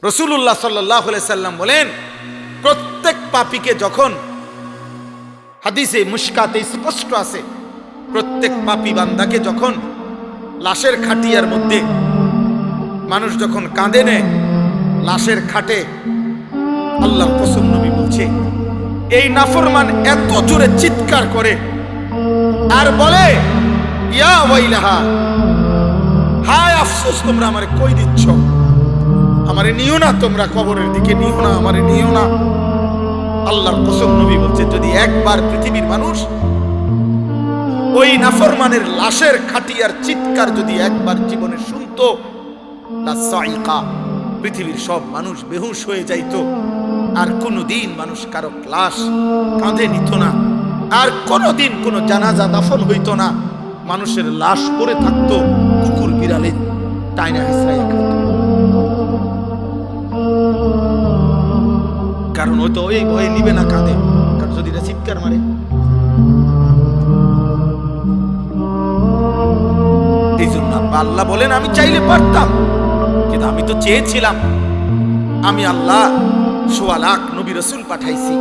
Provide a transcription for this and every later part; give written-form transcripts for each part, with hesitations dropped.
রাসূলুল্লাহ সাল্লাল্লাহু আলাইহি সাল্লাম বলেন, প্রত্যেক পাপীকে যখন, হাদিসে মুশকাতে স্পষ্ট আছে, প্রত্যেক পাপী বান্দাকে যখন লাশের খাটিয়ার মধ্যে মানুষ যখন কাঁদে নেয়, লাশের খাটে, আল্লাহর কসম নবী বলছে, এই নাফরমান এত জোরে চিৎকার করে আর বলে, ইয়া ওয়াইলাহা, হায় আফসোস, তোমরা আমারে কই দিচ্ছ, আমারে নিও না, তোমরা কবরের দিকে নিও না, আমারে নিও না। আল্লাহর কসম নবী বলছে, যদি একবার পৃথিবীর মানুষ ওই নাফরমানের লাশের খাটিয়ার চিৎকার যদি একবার জীবনে শুনতো, লাসাইকা, পৃথিবীর সব মানুষ বেহুশ হয়ে যাইতো, আর কোনোদিন মানুষ কারো লাশ কাঁধে নিত না, আর কোনোদিন কোনো জানাজা দাফন হইতো না, মানুষের লাশ পড়ে থাকতো, কুকুর বিড়ালে টাইনা হেসরাইয়া খাইত। কারণ হয়তো ওই ভয়ে নিবে না কাঁধে, কারণ যদি এটা চিৎকার মারে। এই জন্য আল্লাহ বলেন, আমি চাইলে পারতাম, কিন্তু আমি তো চেয়েছিলাম। আমি আল্লাহ ১৬ লাখ নবী রাসূল পাঠাইছি।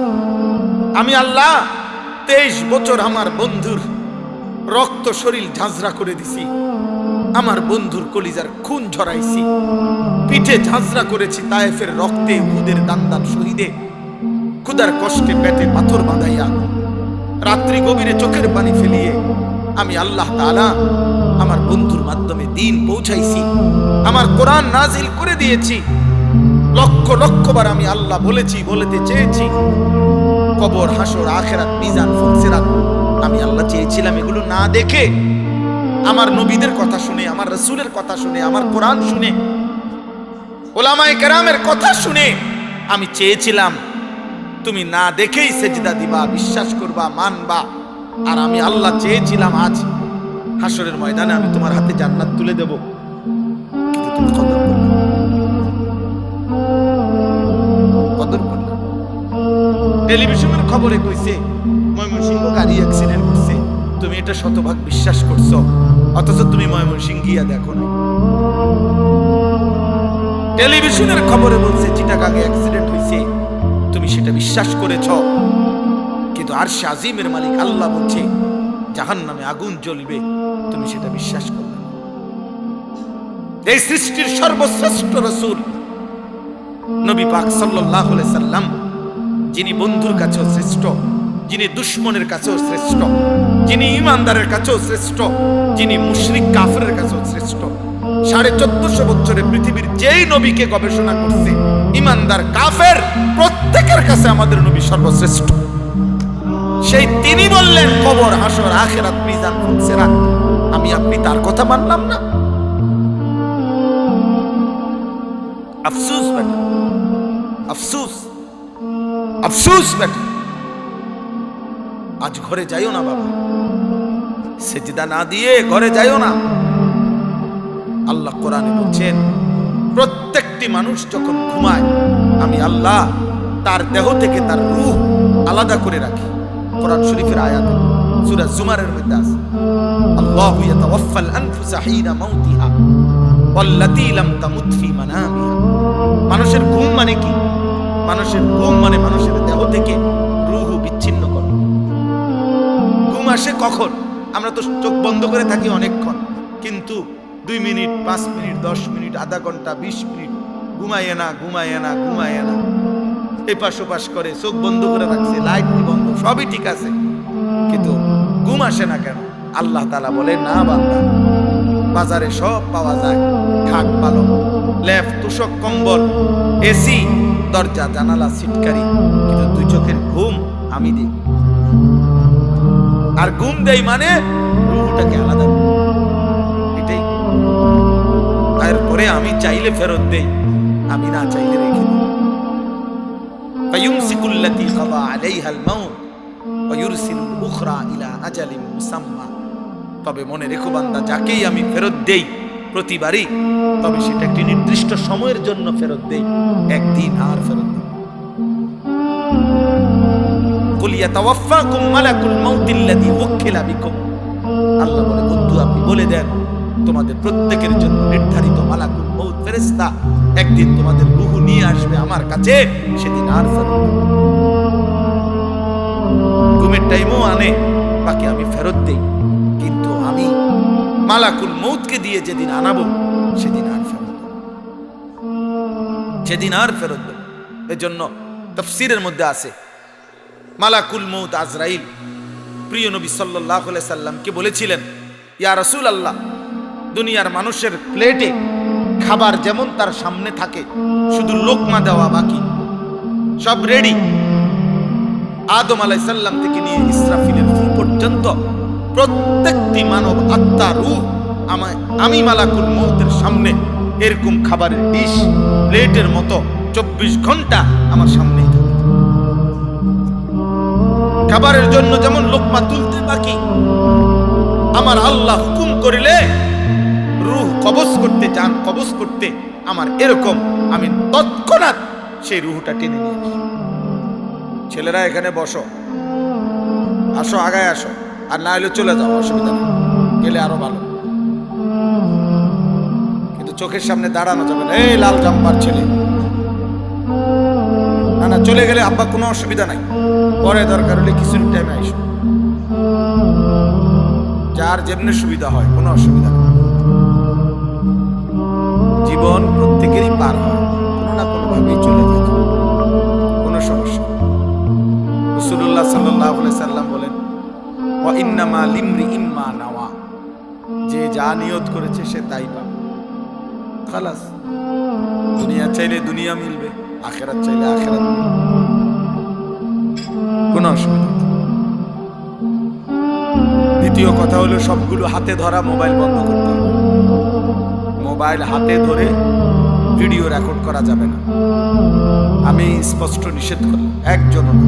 আমি আল্লাহ 23 বছর আমার বন্ধুর রক্ত শরীর ঝাঁঝরা করে দিছি, আমার বন্ধুর কলিজার খুন ঝরাইছি, পিঠে ঝাঁঝরা করেছি তায়েফের রক্তে, উহুদের দান্দান শহীদে, ক্ষুধার কষ্টে পেটে পাথর বাঁধাইয়া, রাত্রি গভীরে চোখের পানি ফেলিয়ে আমি আল্লাহ তাআলা আমার বন্ধুর মাধ্যমে দ্বীন পৌঁছাইছি, আমার কোরআন নাজিল করে দিয়েছি। লক্ষ লক্ষবার আমি আল্লাহ বলেছি, বলতে চেয়েছি, কবর, হাসর, আখিরাত, মিজান, ফুলসিরাত, আমি আল্লাহ চেয়েছিলাম এগুলো না দেখে, আমার নবীদের কথা শুনে, আমার রাসূলের কথা শুনে, আমার কোরআন শুনে, উলামায়ে কেরামের কথা শুনে আমি চেয়েছিলাম তুমি না দেখেই সেজদা দিবা, বিশ্বাস করবা, মানবা। আর আমি আল্লাহ চেয়েছিলাম আজ হাসরের ময়দানে আমি তোমার হাতে জান্নাত তুলে দেব, কিন্তু তুমি কদর করলে, কদর করলে। টেলিভিশনের খবরে কইছে ময়মনসিংহ গাড়ি অ্যাক্সিডেন্ট করছে, তুমি এটা শতভাগ বিশ্বাস করছো, অথচ তুমি ময়মনসিংহ গিয়া দেখো না। টেলিভিশনের খবরে বলছে চিটাগাঙে অ্যাক্সিডেন্ট হইছে, তুমি সেটা বিশ্বাস করেছ, কিন্তু আরশে আজিমের মালিক আল্লাহ বলছে জাহান্নামে আগুন জ্বলবে, তুমি সেটা বিশ্বাস করলে। এই সৃষ্টির সর্বশ্রেষ্ঠ রাসূল নবী পাক সাল্লাল্লাহু আলাইহি সাল্লাম, যিনি বন্ধুর কাছেও শ্রেষ্ঠ, যিনি দুশমনের কাছেও শ্রেষ্ঠ, যিনি ঈমানদারের কাছেও শ্রেষ্ঠ, যিনি মুশরিক কাফেরের কাছেও শ্রেষ্ঠ, 1450 বছরে পৃথিবীর যেই নবীকে গবেষণা করছে, ঈমানদার কাফের প্রত্যেকের কাছে আমাদের নবী সর্বশ্রেষ্ঠ। সেই তিনি বললেন, কবর, হাসর, আখিরাত, মিজান, ফুলসিরাত, আমি আপনি তার কথা মানলাম না। আফসোস বেটা, আফসোস, আফসোস বেটা। আজ ঘরে যাইও না বাবা, সেজদা না দিয়ে ঘরে যাইও না। আল্লাহ কোরআনে বলছেন, প্রত্যেকটি মানুষ যখন ঘুমায়, আমি আল্লাহ তার দেহ থেকে তার রূহ আলাদা করে রাখি। কোরআন শরীফের আয়াত সূরা জুমারের মধ্যে আছে, আল্লাহু ইয়াতাওয়াফাল আনফুসা হিনা মাউতিহা ওয়াল্লাতী লাম তামুত ফি মানামিহা। মানুষের ঘুম মানে কি? মানুষের ঘুম মানে মানুষের দেহ থেকে রূহ বিচ্ছিন্ন করা। ঘুম আসে কখন? আমরা তো চোখ বন্ধ করে থাকি অনেকক্ষণ, কিন্তু 2 মিনিট, 5 মিনিট, 10 মিনিট, আধা ঘন্টা, 20 মিনিট ঘুমায় না, ঘুমায় না, ঘুমায় না, এপাশ ওপাশ করে, চোখ বন্ধ করে রাখছে, লাইট বন্ধ, সবই ঠিক আছে, কিন্তু ঘুম আসে না কেন? আল্লাহ তাআলা বলে, না বান্দা, বাজারে সব পাওয়া যায়, খাট, পালং, লেপ, তোশক, কম্বল, এসি, দরজা, জানালা, সিটকারি, কিন্তু 2 চোখের ঘুম আমি দিই। আর ঘুম দেই মানে রূহটাকে আলাদা, এটাই। এরপরে আমি চাইলে ফেরত দেই, আমি না চাইলে রেখে দিই। ফায়ুমসিকুল্লাতী কাদা আলাইহাল মাউত ওয়া ইউরসিলুল উখরা ইলা আজালিন মুসাম্মা। তবে মনে রেখো বান্দা, যাকেই আমি ফেরত দেই প্রতিবারই, তবে সেটা একটি নির্দিষ্ট সময়ের জন্য ফেরত দেই, একদিন আর ফেরত দেই। কুল ইয়াতাওয়াফাকুম মালাকুল মাউতিল্লাযী ওয়াক্কিলা বিকুম। আল্লাহ বলে, বন্ধু আপনি বলে দেন, তোমাদের প্রত্যেকের জন্য নির্ধারিত মালাকুল মউত ফেরেশতা একদিন তোমাদের রূহুল নিয়ে আসবে আমার কাছে, সেদিন আর ফেরত দেব না। ঘুমের টাইমও আনে, বাকি আমি ফেরত দেই, কিন্তু আমি মালাকুল মউতকে দিয়ে যেদিন আনাবো সেদিন আর ফেরত দেব, সেদিন আর ফেরত দেব। এজন্য তাফসীরের মধ্যে আছে মালাকুল মউত আজরাইল প্রিয় নবী সাল্লাল্লাহু আলাইহি সাল্লামকে বলেছিলেন, ইয়া রাসূলুল্লাহ, দুনিয়ার মানুষের প্লেটে খাবার যেমন তার সামনে থাকে, শুধু লোকমা দেওয়া বাকি, সব রেডি। আদম আলাইহিস সালাম থেকে নিয়ে ইসরাফিলের ফু পর্যন্ত প্রত্যেকটি মানব আত্মা রূহ আমি মালাকুল মউতের সামনে এরকম খাবারের ডিশ প্লেটের মতো 24 ঘন্টা আমার সামনেই থাকে। খাবারের জন্য যেমন লোকমা তুলতে বাকি, আমার আল্লাহ হুকুম করিলে রূহ কবজ করতে চান, কবজ করতে আমার এরকম, আমি তৎক্ষণাৎ সেই রূহটা টেনে নিয়ে আসি। ছেলেরা এখানে বসো, আসো, আগায় আসো, আর না হলে চলে যাও, অসুবিধা নেই, গেলে আরো ভালো, কিন্তু চোখের সামনে দাঁড়ানো যাবে না। এই লাল জাম্পার ছেলে, না না, চলে গেলে আব্বা কোনো অসুবিধা নাই, পরে দরকার হলে কিছু টাইমে আইসো, যার যেমনি সুবিধা হয়, কোনো অসুবিধা নেই। জীবন প্রত্যেকেরই পার হয়, কোনো না কোনো ভাবেই চলে যায়, কোনো সমস্যা। রাসূলুল্লাহ সাল্লাল্লাহু আলাইহি সাল্লাম বলেন, ওয়া ইন্নামা লিমরিইন মা নাওয়া, যে যা নিয়ত করেছে সে তাই পাবে, খালাস। দুনিয়া চাইলে দুনিয়া মিলবে, আখিরাত চাইলে আখিরাত মিলবে, কোনো অসুবিধা নেই। দ্বিতীয় কথা হলো, সবগুলো হাতে ধরা মোবাইল বন্ধ করতে হবে। মোবাইল হাতে ধরে ভিডিও রেকর্ড করা যাবে না, আমি স্পষ্ট নিষেধ করলাম। একজন না,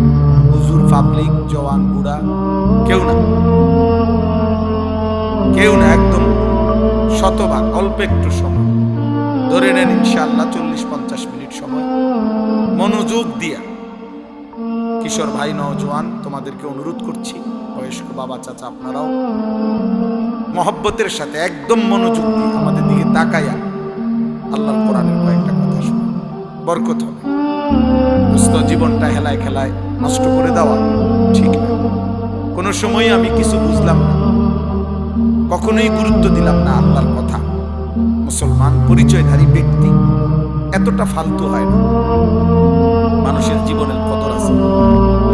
হুজুর, পাবলিক, জওয়ান, বুড়া, কেউ না, কেউ না, একদম শতভাগ। অল্প একটু সময় ধরে নেন, ইনশাআল্লাহ 40-50 মিনিট সময় মনোযোগ দিয়া। কিশোর ভাই, নওজোয়ান, তোমাদেরকে অনুরোধ করছি, বয়স্ক বাবা, চাচা, আপনারাও মহব্বতের সাথে একদম মনোযোগ দিয়ে আমাদের দিকে তাকাইয়া আল্লাহর কোরআনের কয়েকটা কথা শুনে বরকত হবে। সুস্থ জীবনটা হেলায় খেলায় নষ্ট করে দেওয়া ঠিক না। কোনো সময় আমি কিছু বুঝলাম না, কখনোই গুরুত্ব দিলাম না আল্লাহর কথা। মুসলমান পরিচয়ধারী ব্যক্তি এতটা ফালতু হয় না। মানুষের জীবনের কদর আছে,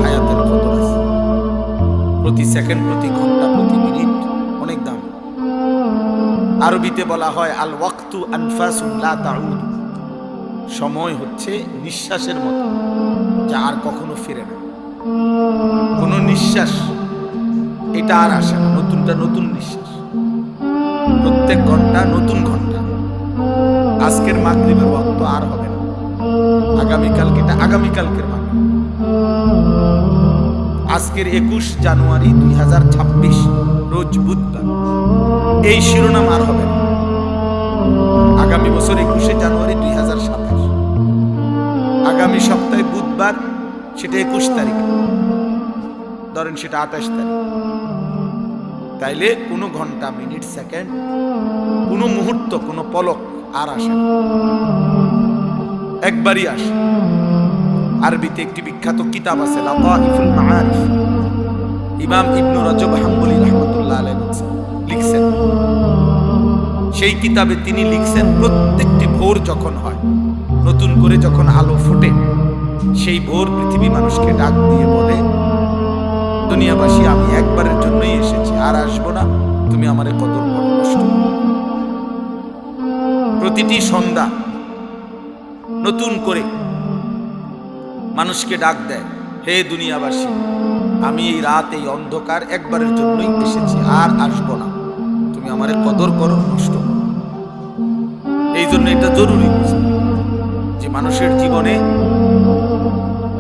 হায়াতের কদর আছে, প্রতি সেকেন্ড, প্রতি ঘন্টা, প্রতি মিনিট অনেক দাম। আরবিতে বলা হয়, আল ওয়াক্তু আনফাসুন লা তাউদ, সময় হচ্ছে নিঃশ্বাসের মতো, যা আর কখনো ফিরে না। কোনো নিঃশ্বাস এটা আর আসে না, নতুনটা নতুন নিঃশ্বাস, প্রত্যেক ঘন্টা নতুন ঘন্টা। আজকের মাগরিবের ওয়াক্ত আর হবে না, আগামীকালকে এটা আগামীকালকের মাগরিব। আজকের 21 জানুয়ারি 2026 রোজ বুধবার, এই শিরোনাম আর হবে না। আগামী বছর 21 জানুয়ারি 2027, আগামী সপ্তাহে বুধবার, সেটা 21 তারিখ, ধরেন সেটা 28 তারিখ। তাইলে কোনো ঘন্টা, মিনিট, সেকেন্ড, কোনো মুহূর্ত, কোনো পলক আর আসে না, একবারই আসে। আরবিতে একটি বিখ্যাত কিতাব আছে, লাতাইফুল মাআরিফ, ইমাম ইবনে রজব হাম্বলি রাহমাতুল্লাহ আলাইহি লিখছেন। সেই কিতাবে তিনি লিখছেন, প্রত্যেকটি ভোর যখন হয়, নতুন করে যখন আলো ফোটে, সেই ভোর পৃথিবী মানুষকে ডাক দিয়ে বলে, দুনিয়াবাসী, আমি একবারের জন্যই এসেছি, আর আসবো না, তুমি আমারে কদর করো, কষ্ট করো। প্রতিটি সন্ধ্যা নতুন করে মানুষকে ডাক দেয়, হে দুনিয়াবাসী, আমি এই রাত, এই অন্ধকার একবারের জন্যই এসেছি, আর আসবো না, তুমি আমারে কদর করো, নষ্ট করো। এই জন্য এটা জরুরি যে মানুষের জীবনে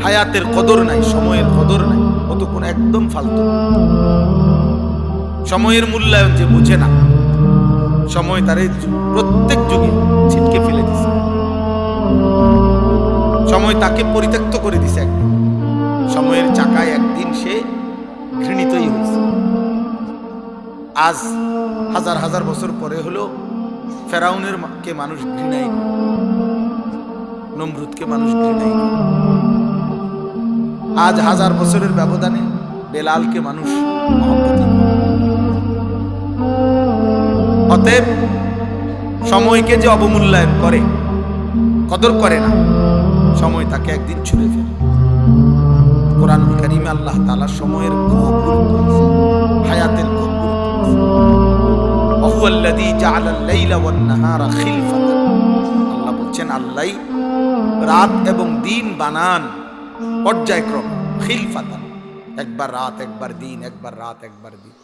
হায়াতের কদর নাই, সময়ের কদর নাই, কতক্ষণ একদম ফালতু। সময়ের মূল্যায়ন যে বুঝে না, সময় তার প্রত্যেক যুগে ছিটকে ফেলে দিছে, সময় তাকে পরিত্যক্ত করে দিছে। একদিন সময়ের চাকায় একদিন সে ঘৃণিতই হয়েছে। আজ হাজার হাজার বছর পরে হলো ফেরাউনের কে মানুষ ঘৃণাই করে। নমরুদকে মানুষ ঘৃণাই করে। আজ 1000 বছরের ব্যবধানে বেলালকে মানুষ মহব্বতই করে। অতএব সময়কে যে অবমূল্যায়ন করে, কদর করে না, সময় তাকে একদিন ছুঁড়ে ফেলে। কোরআনুল কারীমে আল্লাহ তাআলা সময়ের খুব গুরুত্ব দিয়েছেন, হায়াতের খুব গুরুত্ব দিয়েছেন। ওয়াহুয়াল্লাযী জাআলাল লাইলা ওয়ান নাহারা খিলফাতান, আল্লাহ বলছেন আল্লাহই রাত এবং দিন বানান পর্যায়ক্রমে, খিলফাতান, একবার রাত একবার দিন, একবার রাত একবার দিন।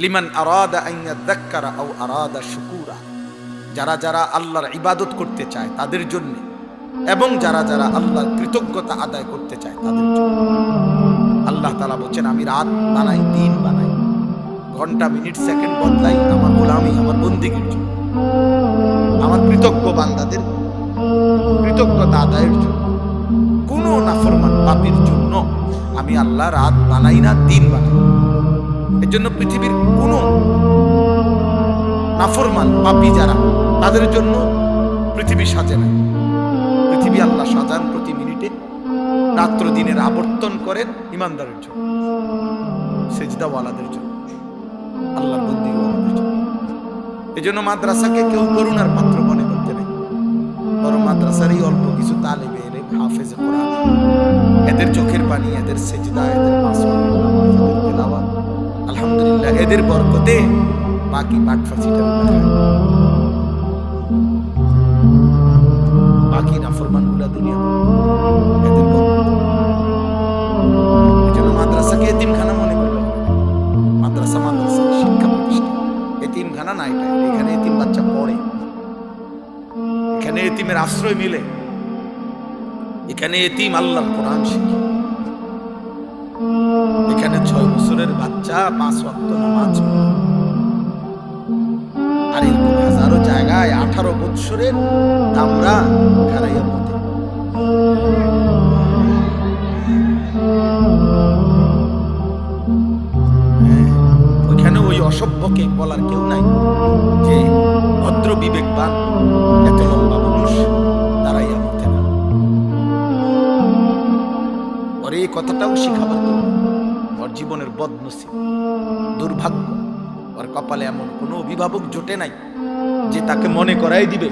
লিমান আরাদা আন ইয়াযাক্কারা আও আরাদা শুকুরা, যারা যারা আল্লাহর ইবাদত করতে চায় তাদের জন্য, এবং যারা যারা আল্লাহর কৃতজ্ঞতা আদায় করতে চায় তাদের জন্য। আল্লাহ তাআলা বলছেন আমি রাত বানাই, দিন বানাই, ঘন্টা মিনিট সেকেন্ড বদলাই আমার গোলামি, আমার বন্দেগীর জন্য, আমার কৃতজ্ঞ বান্দাদের কৃতজ্ঞতা আদায়ের জন্য। কোনো নাফরমান পাপীর জন্য আমি আল্লাহ রাত বানাই না, দিন বানাই। এর জন্য পৃথিবীর কোনো নাফরমান পাপী যারা, তাদের জন্য পৃথিবী সাজে না। পৃথিবী আল্লাহ সাজান প্রতি মিনিটে, রাত্র দিনের আবর্তন করেন ইমানদারের জন্য, সেজদাওয়ালাদের জন্য, আল্লাহর বন্দিওয়ালাদের জন্য। এই জন্য মাদ্রাসাকে কেউ করুণার পাত্র মনে করতে নেই, বরং মাদ্রাসারই অল্প কিছু তালেবে ইলম, হাফেজে কোরআন, এদের চোখের পানি, এদের সেজদা, এদের পাঁচ ওয়াক্ত নামাজ, এদের তেলাওয়াত, আলহামদুলিল্লাহ এদের বরকতে বাকি বাটফাচিটা বাকি নাফরমানগুলা দুনিয়া এদের বরকত। এই জন্য মাদ্রাসাকে এতিমখানা মনে করলে হবে। মাদ্রাসা মাদ্রাসা শিক্ষা প্রতিষ্ঠান, এতিমখানা না। এটা এখানে এতিম বাচ্চা পড়ে, এখানে এতিমের আশ্রয় মিলে, এখানে এতিম আল্লাহর কোরআন শিখে, এখানে 6 বছরের বাচ্চা 5 ওয়াক্ত নামাজ পড়ে। আর এরকম হাজারো জায়গায় 18 বছরের আমরা খারাইয়া মধ্যে। ওইখানে ওই অসভ্যকে বলার কেউ নাই যে ভদ্র বিবেকবান এত লম্বা মানুষ দাঁড়াইয়া মধ্যে না। পরে এই কথাটাও শিখাবার কেউ, ওর জীবনের বদনসিব, দুর্ভাগ্য, ওর কপালে এমন কোনো অভিভাবক জোটে নাই যে তাকে মনে করাই দিবে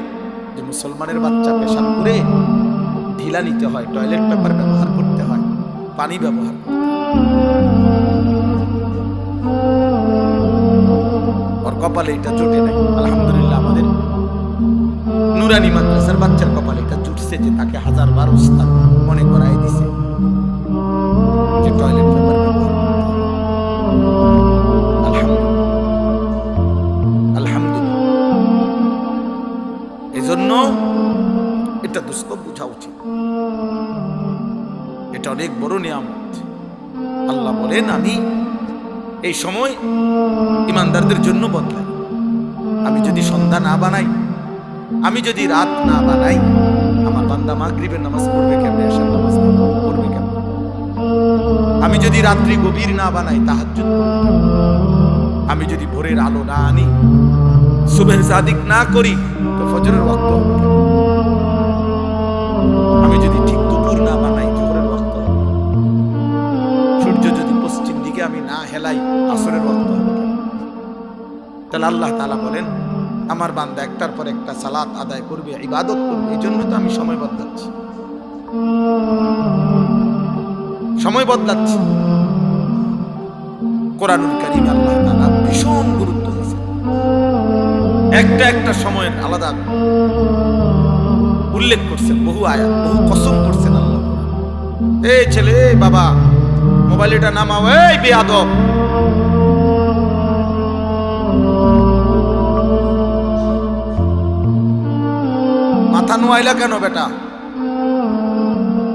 যে মুসলমানের বাচ্চা পেশাব করে ঢিলা নিতে হয়, টয়লেট পেপার ব্যবহার করতে হয়, পানি ব্যবহার করতে হয়। ওর কপালে এটা জোটে নাই। আলহামদুলিল্লাহ আমাদের নুরানি মাদ্রাসার বাচ্চার কপালে এটা জুটছে যে তাকে 1000 বার উস্তাদ মনে করাই দিছে যে টয়লেট পেপার ব্যবহার করতে হয়। এজন্য এটা দুস্থ বোঝা উচিত, এটা অনেক বড় নিয়ামত। আল্লাহ বলেন আমি এই সময় ইমানদারদের জন্য বদলাই। আমি যদি সন্ধ্যা না বানাই, আমি যদি রাত না বানাই, আমার বান্দা মাগরিবের নামাজ পড়বে কেমনে, এশার নামাজ পড়বে কেমনে? আমি যদি রাত্রি গভীর না বানাই, তাহাজ্জুদ পড়বে কেমনে? আমি যদি ভোরের আলো না আনি, সুবহের সাদিক না করি, তো ফজরের ওয়াক্ত হবে কেমনে? আমি যদি ঠিক দুপুর না বানাই, জোহরের ওয়াক্ত হবে? সূর্য যদি পশ্চিম দিকে আমি না হেলাই, আসরের ওয়াক্ত হবে কেমনে? তাহলে আল্লাহ তাআলা বলেন আমার বান্দা একটার পর একটা সালাত আদায় করবে, ইবাদত করবে। এই জন্য তো আমি সময় বদলাচ্ছি, সময় বদলাচ্ছি। কোরআনুল কারীমে আল্লাহ তাআলা ভীষণ গুরুত্ব দিয়েছেন, একটা একটা সময়ের আলাদা উল্লেখ করছেন, বহু আয়াত, বহু কসম করছেন আল্লাহ। এই ছেলে, বাবা মোবাইল এটা নামাও, এই বেয়াদব, মাথা নোয়াইলা কেন বেটা,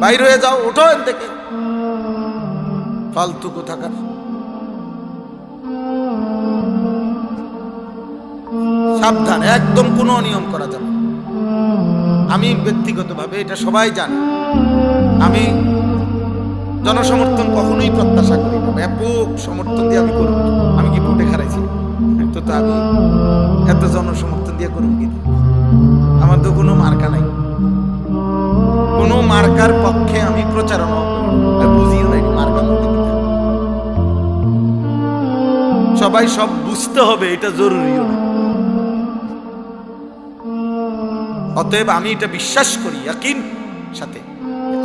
বাইরে হয়ে যাও, ওঠো এর থেকে, ফালতু কোথাকার। সাবধান, একদম কোনো অনিয়ম করা যাবে। আমি ব্যক্তিগতভাবে এটা সবাই জানে, আমি জনসমর্থন কখনোই প্রত্যাশা করি না। ব্যাপক সমর্থন দিয়ে আমি করব, আমি কি ভোটে হারাইছি? তো আমি এত জনসমর্থন দিয়ে করব কি? আমার তো কোনো মার্কা নাই। আমি প্রচারণা বুঝিও নাই মার্কা মধ্যে দিতে। সবাই সব বুঝতে হবে এটা জরুরিও না। অতএব আমি এটা বিশ্বাস করি ইয়াকিন সাথে,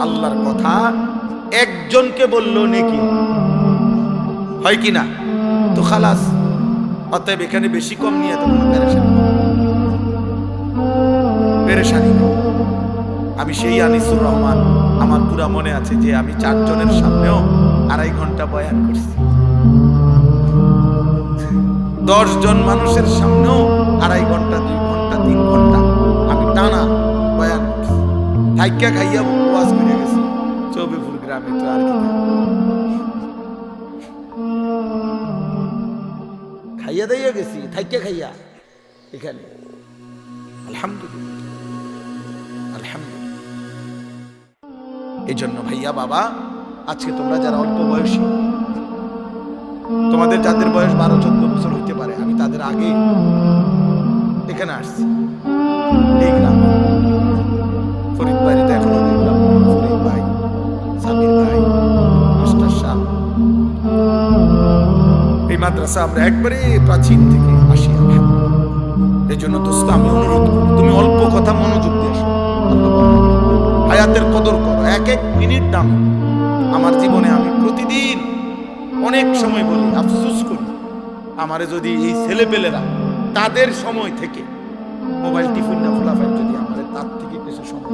আল্লাহর কথা একজনকে বললো নেকি হয় কি না, তো খালাস। অতএব এখানে বেশি কম নিয়ে তো কোনো পেরেশানি নেই। আমি সেই আনিসুর রহমান, আমার পুরা মনে আছে যে আমি 4 জনের সামনেও 2.5 ঘন্টা বয়ান করছি। 10 জন মানুষের সামনেও 2.5 ঘন্টা, 2 ঘন্টা, 3 ঘন্টা আমি টানা বয়ান করছি। থাইকা খাইয়া ওয়াজ করে গেছি চৌবেপুর গ্রামে, তো আর কি খাইয়া দাইয়া গেছি, থাইকা খাইয়া এখানে। আলহামদুলিল্লাহ, আলহামদুলিল্লাহ। এই জন্য ভাইয়া বাবা, আজকে তোমরা যারা অল্প বয়সী, তোমাদের যাদের বয়স 12-14 বছর হইতে পারে, আমি তাদের আগে এখানে আসছি এই গ্রামে। ফরিদ বাড়িতে এখনো দেখলাম ফরিদ ভাই, সামির ভাই, মাস্টার সাহেব। এই মাদ্রাসা আমরা একবারে প্রাচীন থেকে আসি। এই জন্য দোস্ত আমি অনুরোধ করি, তুমি অল্প কথা মনোযোগ দিয়ে আসো। হায়াতের কদর করো, 1-1 মিনিট দাম। আমার জীবনে আমি প্রতিদিন অনেক সময় বলি, আফসোস করি, আমারে যদি এই ছেলেপেলেরা তাদের সময় থেকে মোবাইল টিফিন না ফোলাফাই যদি আমাদের তার থেকে কিছু সময়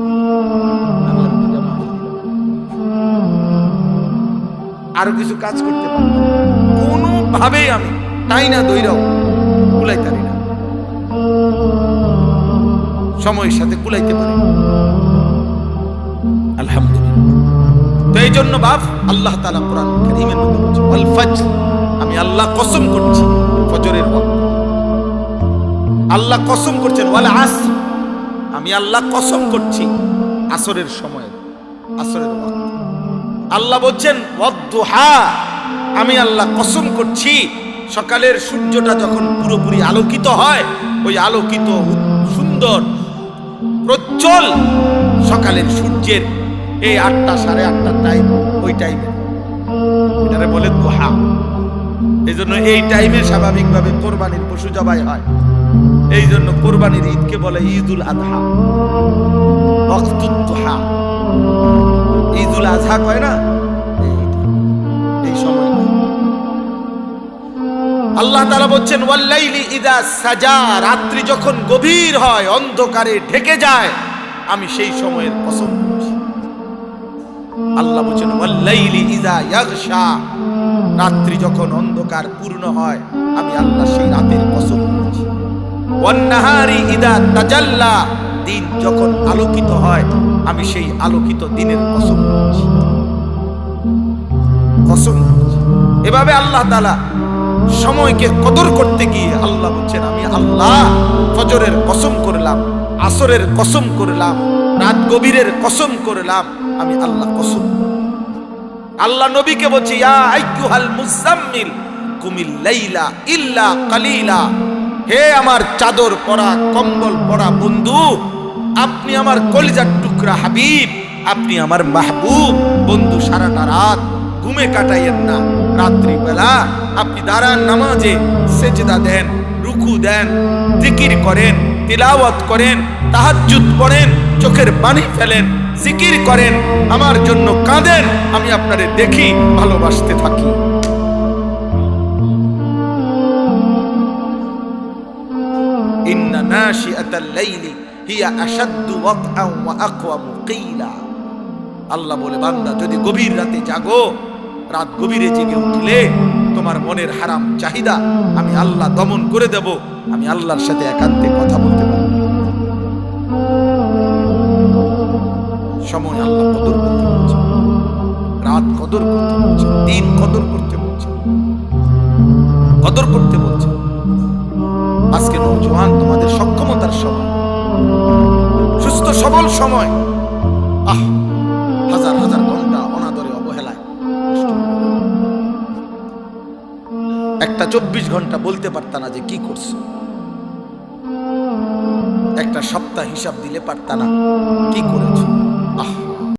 আরো কিছু কাজ করতে পারি, কোনোভাবেই আমি তাই না দৈরাও কুলাইতে পারি না, সময়ের সাথে কুলাইতে পারি। আলহামদুলিল্লাহ। তো এই জন্য বাপ আল্লাহ তাআলা কোরআন কারীমের মধ্যে বলেছে ওয়াল ফজর, আমি আল্লাহ কসম করছি ফজরের ওয়াক্ত। আল্লাহ কসম করছেন ওয়াল আসর, আমি আল্লাহ কসম করছি আসরের সময়, আসরের ওয়াক্ত। আল্লাহ বলছেন ওয়াদ-দুহা, আমি আল্লাহ কসম করছি সকালের সূর্যটা যখন পুরোপুরি আলোকিত হয়, ওই আলোকিত সুন্দর প্রজ্জ্বল সকালের সূর্যের এই 8টা 8:30 টাইম, ওই টাইমে এটারে বলে দুহা। এই জন্য এই টাইমে স্বাভাবিকভাবে কোরবানির পশু জবাই হয়। এই জন্য কোরবানির ঈদকে বলে ঈদুল আযহা, ওয়াক্তুদ দুহা। ঈদুল আযহা কয় না, এই সময় আল্লাহ তাআলা বলছেন ওয়াল্লাইলি ইযা সাজা, রাত্রি যখন গভীর হয়, অন্ধকারে ঢেকে যায়, আমি সেই সময়ের কসম করছি। আল্লাহ বলছেন ওয়াল্লাইলি ইযা ইয়াগশা, রাত্রি যখন অন্ধকার পূর্ণ হয়, আমি আল্লাহ সেই রাতের কসম করছি। ওয়ান নাহারি ইযা তাজাল্লা, দিন যখন আলোকিত হয়, আমি সেই আলোকিত দিনের কসম করছি, কসম করছি। এভাবে আল্লাহ তাআলা সময়কে কদর করতে গিয়ে আল্লাহ বলছেন আমি আল্লাহ ফজরের কসম করলাম, আসরের কসম করলাম, রাত গভীরের কসম করলাম, আমি আল্লাহ কসম। আল্লাহ নবীকে বলছে ইয়া আইয়ুহাল মুজাম্মিল কুমিল লাইলা ইল্লা কালিলা, হে আমার চাদর পরা কম্বল পরা বন্ধু, আপনি আমার কলিজার টুকরা হাবিব, আপনি আমার মাহবুব বন্ধু, সারাটা রাত ঘুমে কাটাইয়েন না। রাত্রিবেলা আপনি দাঁড়ান নামাজে সেজদা দেন, রুকু দেন, জিকির করেন, তিলাওয়াত করেন, তাহাজ্জুদ পড়েন, চোখের পানি ফেলেন, জিকির করেন, আমার জন্য কাঁদেন, আমি আপনারে দেখি, ভালোবাসতে থাকি। ইন্না নাশিআতাল লাইলি হিয়া আশাদ্দু ওয়াতআন ওয়া আকওয়ামু কিলা। আল্লাহ বলে বান্দা যদি গভীর রাতে জাগো, রাত গভীরে জেগে উঠলে তোমার মনের হারাম চাহিদা আমি আল্লাহ দমন করে দেব, আমি আল্লাহর সাথে একান্তে কথা বলতে পারব। সময় আল্লাহ কদর করতে বলছে, রাত কদর করতে বলছে, দিন কদর করতে বলছে, কদর করতে বলছে। আজকে নওজোয়ান তোমাদের সক্ষমতার সময়, সুস্থ সবল সময়, হাজার হাজার ঘন্টা অনাদরে অবহেলায় একটা 24 ঘন্টা বলতে পারতা না যে কি করছো, একটা সপ্তাহ হিসাব দিলে পারতা না কি করেছো।